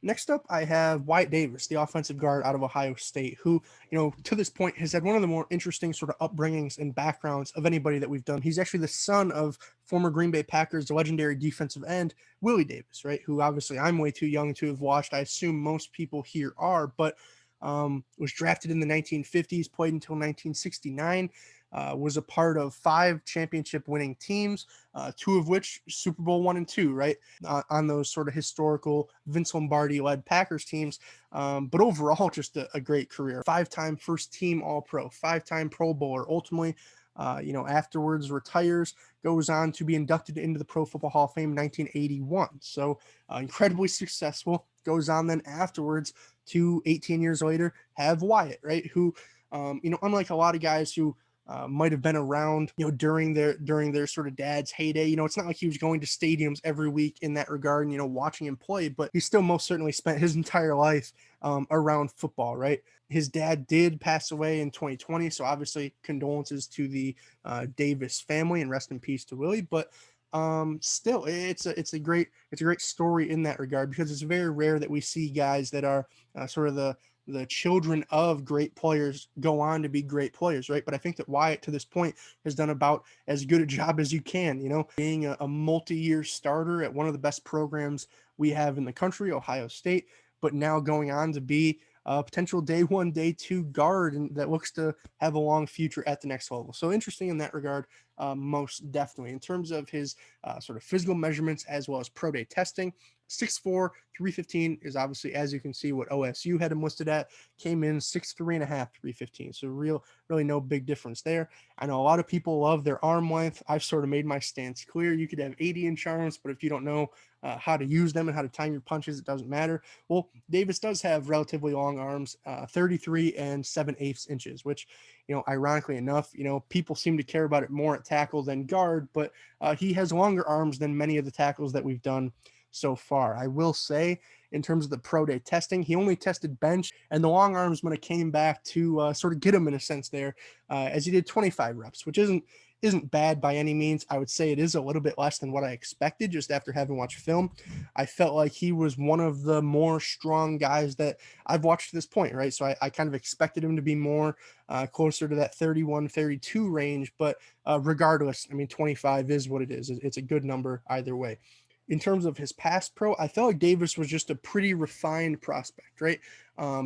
Next up, I have Wyatt Davis, the offensive guard out of Ohio State, who, to this point has had one of the more interesting sort of upbringings and backgrounds of anybody that we've done. He's actually the son of former Green Bay Packers legendary defensive end, Willie Davis, right? Who obviously I'm way too young to have watched. I assume most people here are, but was drafted in the 1950s, played until 1969. Was a part of 5 championship winning teams, 2 of which Super Bowl 1 and 2, right? On those sort of historical Vince Lombardi led Packers teams. But overall, just a great career. 5-time first team All Pro, 5-time Pro Bowler. Ultimately, afterwards retires, goes on to be inducted into the Pro Football Hall of Fame in 1981. So incredibly successful. Goes on then afterwards to 18 years later have Wyatt, right? Who, unlike a lot of guys who might have been around, during their sort of dad's heyday. It's not like he was going to stadiums every week in that regard and, watching him play, but he still most certainly spent his entire life around football, right? His dad did pass away in 2020, so obviously condolences to the Davis family and rest in peace to Willie. But still, it's a great story in that regard, because it's very rare that we see guys that are sort of the children of great players go on to be great players, right? But I think that Wyatt to this point has done about as good a job as you can, being a multi-year starter at one of the best programs we have in the country, Ohio State, but now going on to be a potential day 1, day 2 guard, and that looks to have a long future at the next level. So interesting in that regard, most definitely. In terms of his sort of physical measurements as well as pro day testing, 6'4", 315 is obviously, as you can see, what OSU had him listed at. Came in 6'3.5", 315. So really no big difference there. I know a lot of people love their arm length. I've sort of made my stance clear. You could have 80-inch arms, but if you don't know how to use them and how to time your punches, it doesn't matter. Well, Davis does have relatively long arms, 33 and 7/8 inches, which, ironically enough, people seem to care about it more at tackle than guard, but he has longer arms than many of the tackles that we've done so far. I will say, in terms of the pro day testing, he only tested bench, and the long arms when it came back to sort of get him in a sense there, as he did 25 reps, which isn't bad by any means. I would say it is a little bit less than what I expected just after having watched film. I felt like he was one of the more strong guys that I've watched to this point, right? So I kind of expected him to be more closer to that 31, 32 range, but regardless, 25 is what it is. It's a good number either way. In terms of his pass pro, I felt like Davis was just a pretty refined prospect, right?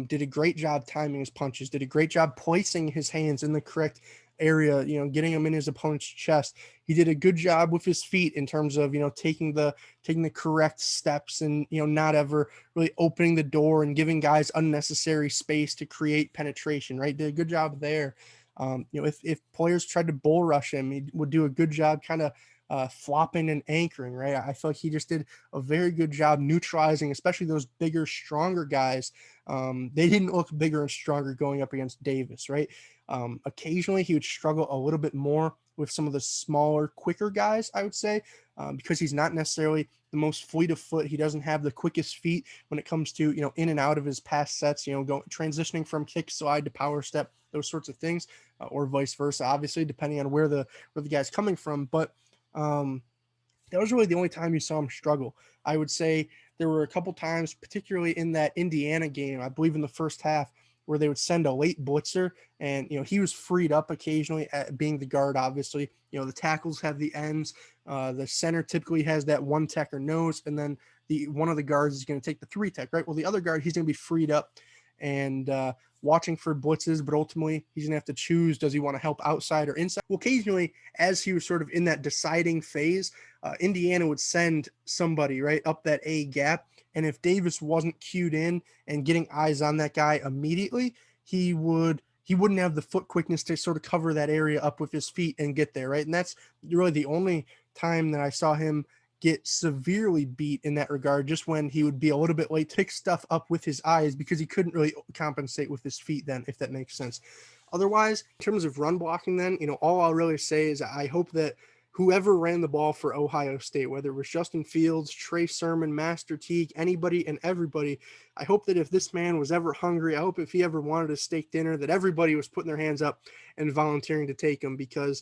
Did a great job timing his punches, did a great job placing his hands in the correct area, getting him in his opponent's chest. He did a good job with his feet in terms of, taking the correct steps and, not ever really opening the door and giving guys unnecessary space to create penetration, right? Did a good job there. If players tried to bull rush him, he would do a good job kind of flopping and anchoring, right? I feel like he just did a very good job neutralizing, especially those bigger, stronger guys. They didn't look bigger and stronger going up against Davis, right? Occasionally he would struggle a little bit more with some of the smaller, quicker guys, I would say, because he's not necessarily the most fleet of foot. He doesn't have the quickest feet when it comes to, in and out of his pass sets, transitioning from kick slide to power step, those sorts of things, or vice versa, obviously, depending on where the guy's coming from. But that was really the only time you saw him struggle. I would say there were a couple times, particularly in that Indiana game, I believe in the first half, where they would send a late blitzer, and he was freed up occasionally at being the guard. Obviously, the tackles have the ends. The center typically has that one tech or nose, and then one of the guards is going to take the 3 tech, right? Well, the other guard, he's going to be freed up and watching for blitzes, but ultimately he's gonna have to choose, does he want to help outside or inside? Well, occasionally, as he was sort of in that deciding phase, Indiana would send somebody right up that A gap, and if Davis wasn't cued in and getting eyes on that guy immediately, he wouldn't have the foot quickness to sort of cover that area up with his feet and get there, right? And that's really the only time that I saw him get severely beat in that regard, just when he would be a little bit late to pick stuff up with his eyes because he couldn't really compensate with his feet then, if that makes sense. Otherwise, in terms of run blocking then, all I'll really say is I hope that whoever ran the ball for Ohio State, whether it was Justin Fields, Trey Sermon, Master Teague, anybody and everybody, I hope that if this man was ever hungry, I hope if he ever wanted a steak dinner, that everybody was putting their hands up and volunteering to take him, because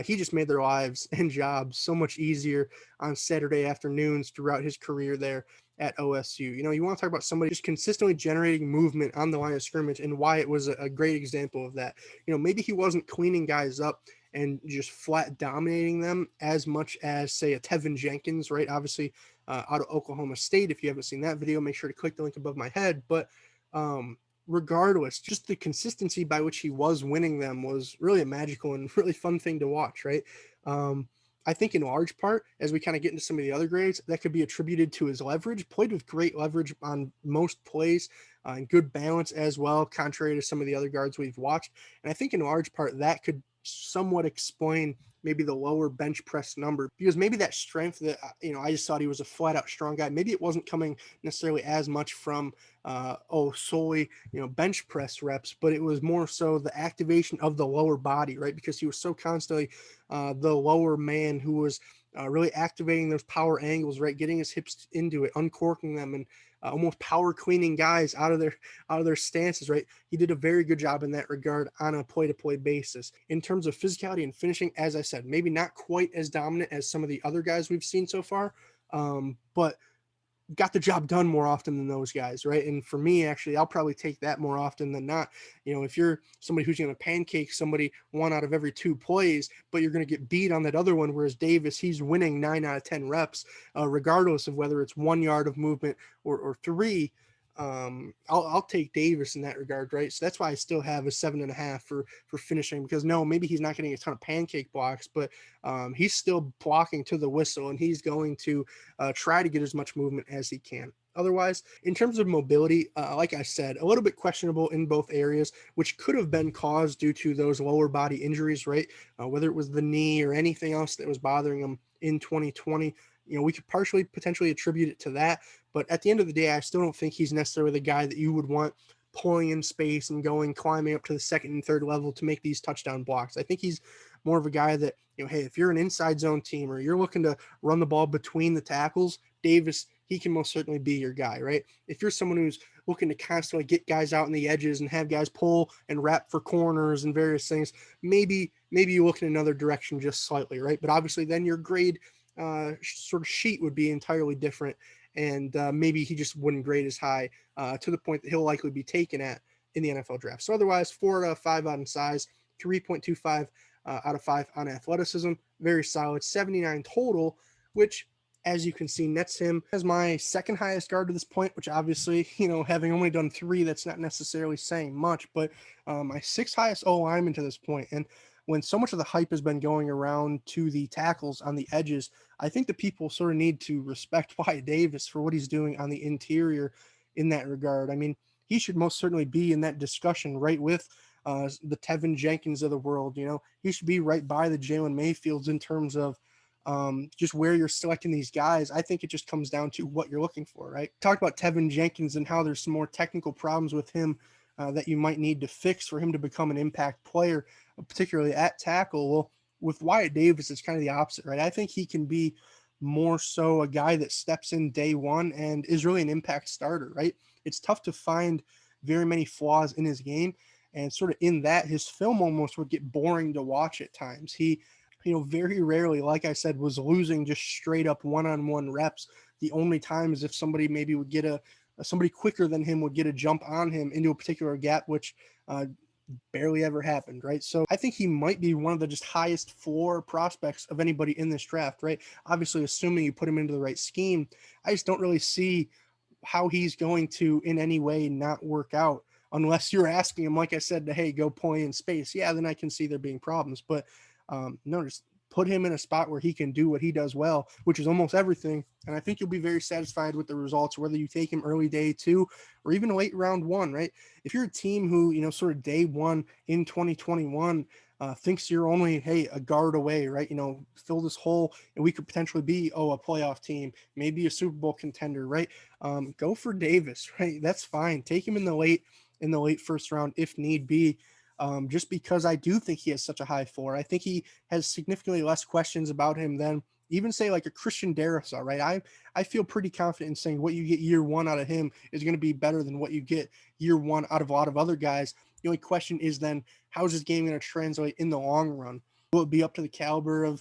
he just made their lives and jobs so much easier on Saturday afternoons throughout his career there. at OSU. You want to talk about somebody just consistently generating movement on the line of scrimmage, and Wyatt was a great example of that. Maybe he wasn't cleaning guys up and just flat dominating them as much as, say, a Tevin Jenkins, right? Obviously, out of Oklahoma State. If you haven't seen that video, make sure to click the link above my head. But regardless, just the consistency by which he was winning them was really a magical and really fun thing to watch, right? I think in large part, as we kind of get into some of the other grades, that could be attributed to his leverage. Played with great leverage on most plays and good balance as well, contrary to some of the other guards we've watched. And I think in large part that could somewhat explain maybe the lower bench press number, because maybe that strength that, I just thought he was a flat out strong guy. Maybe it wasn't coming necessarily as much from, solely, bench press reps, but it was more so the activation of the lower body, right? Because he was so constantly the lower man who was really activating those power angles, right? Getting his hips into it, uncorking them, and almost power cleaning guys out of their stances, right? He did a very good job in that regard on a play-to-play basis. In terms of physicality and finishing, as I said, maybe not quite as dominant as some of the other guys we've seen so far, but got the job done more often than those guys, right? And for me, actually, I'll probably take that more often than not. If you're somebody who's going to pancake somebody 1 out of every 2 plays, but you're going to get beat on that other one, whereas Davis, he's winning 9 out of 10 reps, regardless of whether it's 1 yard of movement or 3. I'll take Davis in that regard, right? So that's why I still have a 7.5 for finishing, because no, maybe he's not getting a ton of pancake blocks, but he's still blocking to the whistle, and he's going to try to get as much movement as he can. Otherwise, in terms of mobility, like I said, a little bit questionable in both areas, which could have been caused due to those lower body injuries, right? Whether it was the knee or anything else that was bothering him in 2020. We could partially potentially attribute it to that, but at the end of the day, I still don't think he's necessarily the guy that you would want pulling in space and climbing up to the second and third level to make these touchdown blocks. I think he's more of a guy that, hey, if you're an inside zone team or you're looking to run the ball between the tackles, Davis, he can most certainly be your guy, right? If you're someone who's looking to constantly get guys out in the edges and have guys pull and wrap for corners and various things, maybe you look in another direction just slightly, right? But obviously then your grade sort of sheet would be entirely different, and maybe he just wouldn't grade as high to the point that he'll likely be taken at in the NFL draft. So otherwise, 4 out of 5 on size, 3.25 out of 5 on athleticism, very solid, 79 total, which, as you can see, nets him as my second highest guard to this point, which obviously, having only done 3, that's not necessarily saying much, but my 6th highest O lineman to this point. And when so much of the hype has been going around to the tackles on the edges, I think the people sort of need to respect Wyatt Davis for what he's doing on the interior in that regard. I mean, he should most certainly be in that discussion right with the Tevin Jenkins of the world. He should be right by the Jalen Mayfields in terms of just where you're selecting these guys. I think it just comes down to what you're looking for, right? Talked about Tevin Jenkins and how there's some more technical problems with him that you might need to fix for him to become an impact player, particularly at tackle. Well, with Wyatt Davis, it's kind of the opposite, right? I think he can be more so a guy that steps in day one and is really an impact starter, right? It's tough to find very many flaws in his game, and sort of in that, his film almost would get boring to watch at times. He, very rarely, like I said, was losing just straight up one-on-one reps. The only time is if somebody maybe would get somebody quicker than him would get a jump on him into a particular gap, which barely ever happened, right? So I think he might be one of the just highest floor prospects of anybody in this draft, right? Obviously, assuming you put him into the right scheme, I just don't really see how he's going to in any way not work out unless you're asking him, like I said, to, hey, go play in space. Yeah, then I can see there being problems. But no, just put him in a spot where he can do what he does well, which is almost everything. And I think you'll be very satisfied with the results, whether you take him early day 2 or even late round 1, right? If you're a team who, sort of day 1 in 2021 thinks you're only, hey, a guard away, right? Fill this hole and we could potentially be, a playoff team, maybe a Super Bowl contender, right? Go for Davis, right? That's fine. Take him in the late first round if need be. Just because I do think he has such a high floor. I think he has significantly less questions about him than even say like a Christian Darrisaw, right? I feel pretty confident in saying what you get year 1 out of him is going to be better than what you get year 1 out of a lot of other guys. The only question is then, how is his game going to translate in the long run? Will it be up to the caliber of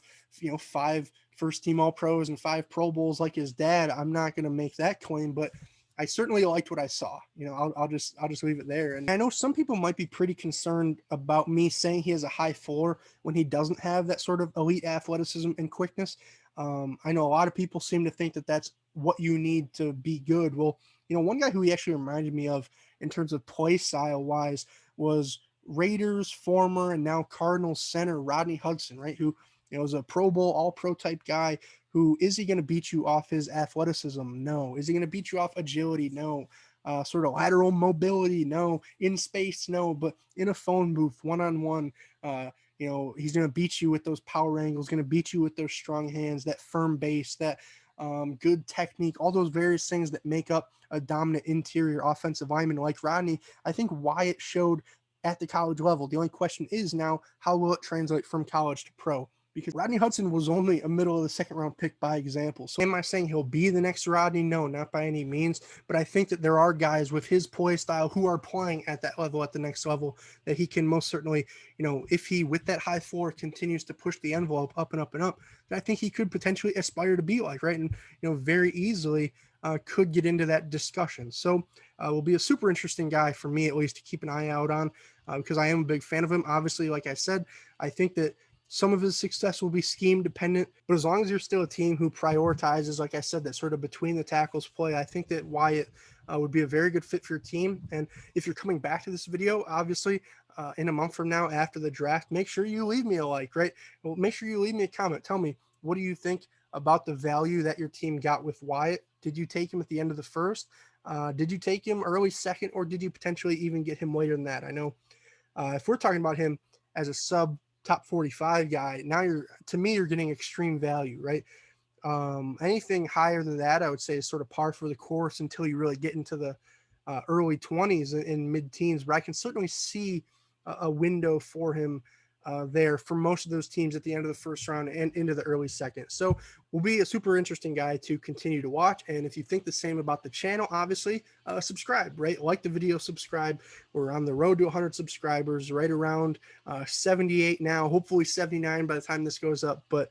5 first team All Pros and 5 Pro Bowls like his dad. I'm not going to make that claim, but I certainly liked what I saw. You know, I'll just leave it there. And I know some people might be pretty concerned about me saying he has a high floor when he doesn't have that sort of elite athleticism and quickness. I know a lot of people seem to think that that's what you need to be good. Well, you know, one guy who he actually reminded me of in terms of play style wise was Raiders former and now Cardinals center Rodney Hudson, right? Who, you know, is a Pro Bowl, all pro type guy. Who is he going to beat you off his athleticism? No. Is he going to beat you off agility? No. Sort of lateral mobility? No. In space? No. But in a phone booth, one on one, you know, he's going to beat you with those power angles, going to beat you with those strong hands, that firm base, that good technique, all those various things that make up a dominant interior offensive lineman like Rodney. I think Wyatt showed at the college level. The only question is now, how will it translate from college to pro? Because Rodney Hudson was only a middle of the second round pick by example. So am I saying he'll be the next Rodney? No, not by any means. But I think that there are guys with his play style who are playing at that level, at the next level, that he can most certainly, you know, if he with that high floor continues to push the envelope up and up and up, then I think he could potentially aspire to be like, right? And, you know, very easily could get into that discussion. So will be a super interesting guy for me, at least, to keep an eye out on because I am a big fan of him. Obviously, like I said, I think that some of his success will be scheme dependent, but as long as you're still a team who prioritizes, like I said, that sort of between the tackles play, I think that Wyatt would be a very good fit for your team. And if you're coming back to this video, obviously, in a month from now after the draft, make sure you leave me a like, right? Well, make sure you leave me a comment. Tell me, what do you think about the value that your team got with Wyatt? Did you take him at the end of the first? Did you take him early second, or did you potentially even get him later than that? I know if we're talking about him as a sub top 45 guy, now you're getting extreme value, right? Anything higher than that, I would say, is sort of par for the course until you really get into the early 20s and mid teens. But I can certainly see a window for him there for most of those teams at the end of the first round and into the early second. So will be a super interesting guy to continue to watch. And if you think the same about the channel, obviously subscribe, right? Like the video, subscribe. We're on the road to 100 subscribers, right around 78 now, hopefully 79 by the time this goes up, but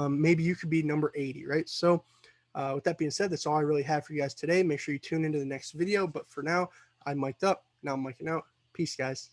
maybe you could be number 80, right? So with that being said, that's all I really have for you guys today. Make sure you tune into the next video. But for now, I'm mic'd up. Now I'm mic'ing out. Peace, guys.